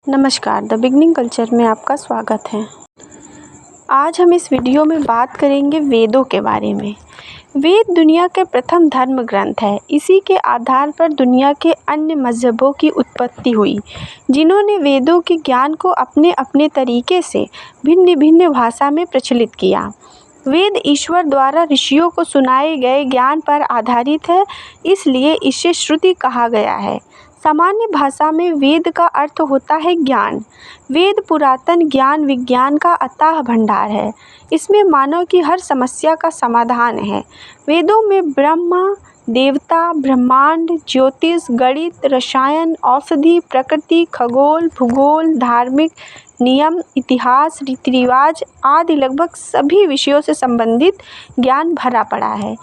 नमस्कार, the beginning culture में आपका स्वागत है। आज हम इस वीडियो में बात करेंगे वेदों के बारे में। वेद दुनिया के प्रथम धर्म ग्रंथ है। इसी के आधार पर दुनिया के अन्य मज़हबों की उत्पत्ति हुई, जिन्होंने वेदों के ज्ञान को अपने अपने तरीके से भिन्न भिन्न भाषा में प्रचलित किया। वेद ईश्वर द्वारा ऋषियों को सुनाए गए ज्ञान पर आधारित है, इसलिए इसे श्रुति कहा गया है। सामान्य भाषा में वेद का अर्थ होता है ज्ञान। वेद पुरातन ज्ञान विज्ञान का अथाह भंडार है। इसमें मानव की हर समस्या का समाधान है। वेदों में ब्रह्मा, देवता, ब्रह्मांड, ज्योतिष, गणित, रसायन, औषधि, प्रकृति, खगोल, भूगोल, धार्मिक नियम, इतिहास, रीति रिवाज आदि लगभग सभी विषयों से संबंधित ज्ञान भरा पड़ा है।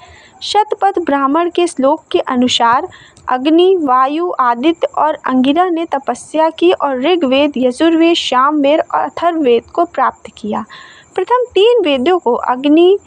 शतपथ ब्राह्मण के श्लोक के अनुसार अग्नि, वायु, आदित्य और अंगिरा ने तपस्या की और ऋग्वेद, यजुर्वेद, सामवेद और अथर्ववेद को प्राप्त किया। प्रथम 3 वेदों को अग्नि,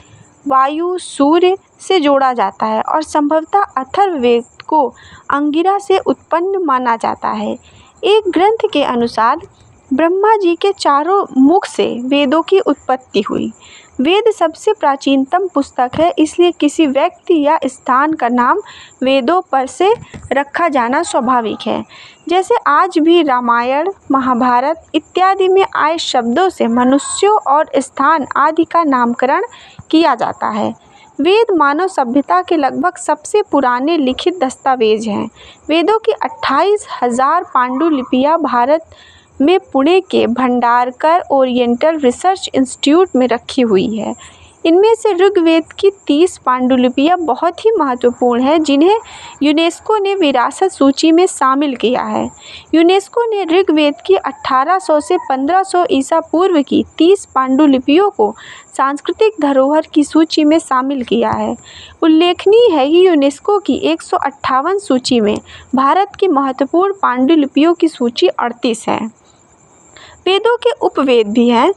वायु, सूर्य से जोड़ा जाता है और संभवतः अथर्ववेद को अंगिरा से उत्पन्न माना जाता है। एक ग्रंथ के अनुसार ब्रह्मा जी के चारों मुख से वेदों की उत्पत्ति हुई। वेद सबसे प्राचीनतम पुस्तक है, इसलिए किसी व्यक्ति या स्थान का नाम वेदों पर से रखा जाना स्वाभाविक है। जैसे आज भी रामायण, महाभारत इत्यादि में आए शब्दों से मनुष्यों और स्थान आदि का नामकरण किया जाता है। वेद मानव सभ्यता के लगभग सबसे पुराने लिखित दस्तावेज हैं। वेदों की 28,000 पांडुलिपियाँ भारत में पुणे के भंडारकर ओरिएंटल रिसर्च इंस्टीट्यूट में रखी हुई है। इनमें से ऋग्वेद की 30 पांडुलिपियाँ बहुत ही महत्वपूर्ण हैं, जिन्हें यूनेस्को ने विरासत सूची में शामिल किया है। यूनेस्को ने ऋग्वेद की 1800 से 1500 ईसा पूर्व की 30 पांडुलिपियों को सांस्कृतिक धरोहर की सूची में शामिल किया है। उल्लेखनीय है कि यूनेस्को की 158 सूची में भारत की महत्वपूर्ण पांडुलिपियों की सूची 38 है। वेदों के उपवेद भी हैं।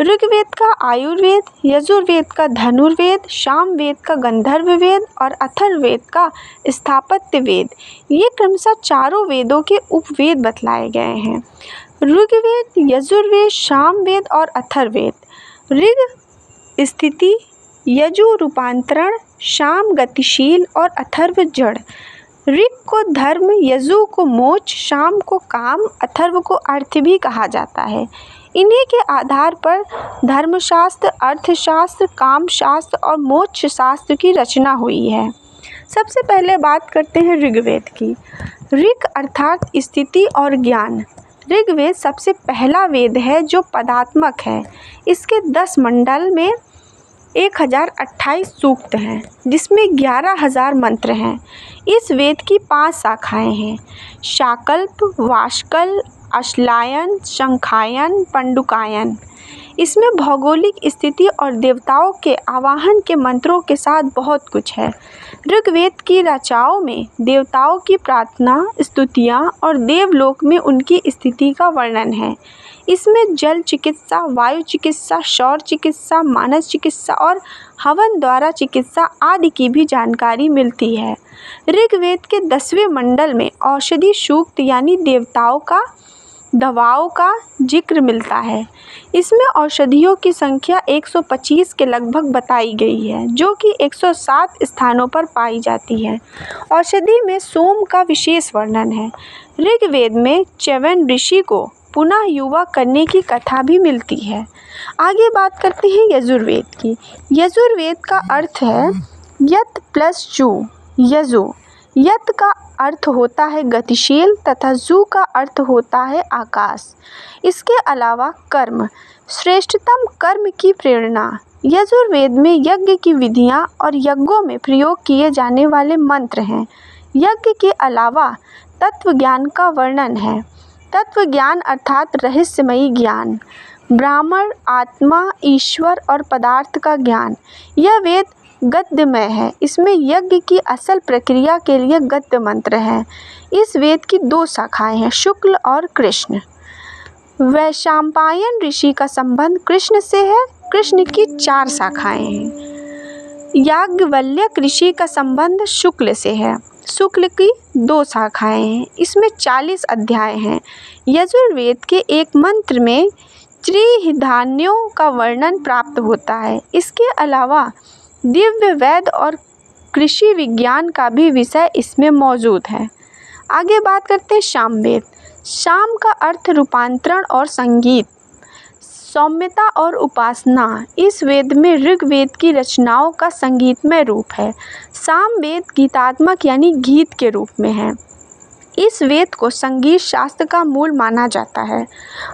ऋग्वेद का आयुर्वेद, यजुर्वेद का धनुर्वेद, सामवेद का गंधर्व वेद और अथर्ववेद का स्थापत्य वेद। ये क्रमशः चारों वेदों के उपवेद बतलाए गए हैं। ऋग्वेद, यजुर्वेद, सामवेद और अथर्ववेद। ऋग स्थिति, यजु रूपांतरण, साम गतिशील और अथर्व जड़। ऋग को धर्म, यजु को मोक्ष, साम को काम, अथर्व को अर्थ भी कहा जाता है। इन्हीं के आधार पर धर्मशास्त्र, अर्थशास्त्र, कामशास्त्र और मोक्ष शास्त्र की रचना हुई है। सबसे पहले बात करते हैं ऋग्वेद की। ऋग अर्थात स्थिति और ज्ञान। ऋग्वेद सबसे पहला वेद है जो पदात्मक है। इसके 10 मंडल में 1028 सूक्त हैं, जिसमें 11,000 मंत्र हैं। इस वेद की 5 शाखाएं हैं: शाकल्प, वाष्कल, अश्लायन, शंखायन, पंडुकायन। इसमें भौगोलिक स्थिति और देवताओं के आवाहन के मंत्रों के साथ बहुत कुछ है। ऋग्वेद की रचनाओं में देवताओं की प्रार्थना, स्तुतियाँ और देवलोक में उनकी स्थिति का वर्णन है। इसमें जल चिकित्सा, वायु चिकित्सा, सौर चिकित्सा, मानस चिकित्सा और हवन द्वारा चिकित्सा आदि की भी जानकारी मिलती है। ऋग्वेद के 10वें मंडल में औषधि सूक्त यानी देवताओं का दवाओं का जिक्र मिलता है। इसमें औषधियों की संख्या 125 के लगभग बताई गई है, जो कि 107 स्थानों पर पाई जाती है। औषधि में सोम का विशेष वर्णन है। ऋग्वेद में च्यवन ऋषि को पुनः युवा करने की कथा भी मिलती है। आगे बात करते हैं यजुर्वेद की। यजुर्वेद का अर्थ है यत प्लस जू, यजु। यत का अर्थ होता है गतिशील तथा जू का अर्थ होता है आकाश। इसके अलावा कर्म, श्रेष्ठतम कर्म की प्रेरणा। यजुर्वेद में यज्ञ की विधियाँ और यज्ञों में प्रयोग किए जाने वाले मंत्र हैं। यज्ञ के अलावा तत्व ज्ञान का वर्णन है। तत्व ज्ञान अर्थात रहस्यमयी ज्ञान, ब्राह्मण, आत्मा, ईश्वर और पदार्थ का ज्ञान। यह वेद गद्यमय है। इसमें यज्ञ की असल प्रक्रिया के लिए गद्य मंत्र हैं। इस वेद की 2 शाखाएं हैं, शुक्ल और कृष्ण। वैशंपायन ऋषि का संबंध कृष्ण से है। कृष्ण की 4 शाखाएं हैं। याज्ञवल्क्य ऋषि का संबंध शुक्ल से है। शुक्ल की 2 शाखाएं हैं। इसमें 40 अध्याय हैं। यजुर्वेद के एक मंत्र में त्रिधान्यों का वर्णन प्राप्त होता है। इसके अलावा दिव्य वेद और कृषि विज्ञान का भी विषय इसमें मौजूद है। आगे बात करते हैं सामवेद। साम का अर्थ रूपांतरण और संगीत, सौम्यता और उपासना। इस वेद में ऋग्वेद की रचनाओं का संगीतमय रूप है। सामवेद गीतात्मक यानी गीत के रूप में है। इस वेद को संगीत शास्त्र का मूल माना जाता है।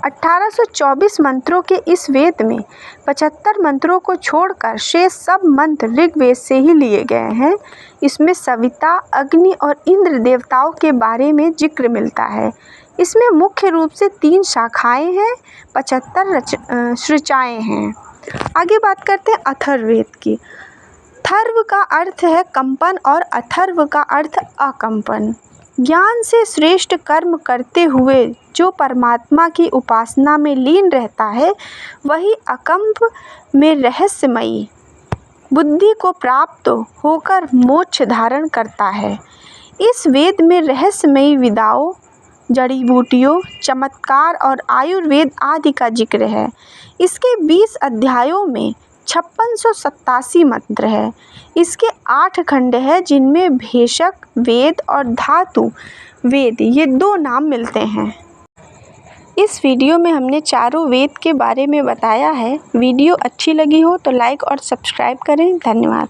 1824 मंत्रों के इस वेद में 75 मंत्रों को छोड़कर शेष सब मंत्र ऋग्वेद से ही लिए गए हैं। इसमें सविता, अग्नि और इंद्र देवताओं के बारे में जिक्र मिलता है। इसमें मुख्य रूप से 3 शाखाएं हैं, 75 ऋचाएँ हैं। आगे बात करते हैं अथर्ववेद की। थर्व का अर्थ है कंपन और अथर्व का अर्थ अकंपन। ज्ञान से श्रेष्ठ कर्म करते हुए जो परमात्मा की उपासना में लीन रहता है, वही अकंप में रहस्यमयी बुद्धि को प्राप्त होकर मोक्ष धारण करता है। इस वेद में रहस्यमयी विद्याओं, जड़ी बूटियों, चमत्कार और आयुर्वेद आदि का जिक्र है। इसके 20 अध्यायों में 5687 मंत्र है। इसके 8 खंड है, जिनमें भेषक वेद और धातु वेद ये 2 नाम मिलते हैं। इस वीडियो में हमने चारों वेद के बारे में बताया है। वीडियो अच्छी लगी हो तो लाइक और सब्सक्राइब करें। धन्यवाद।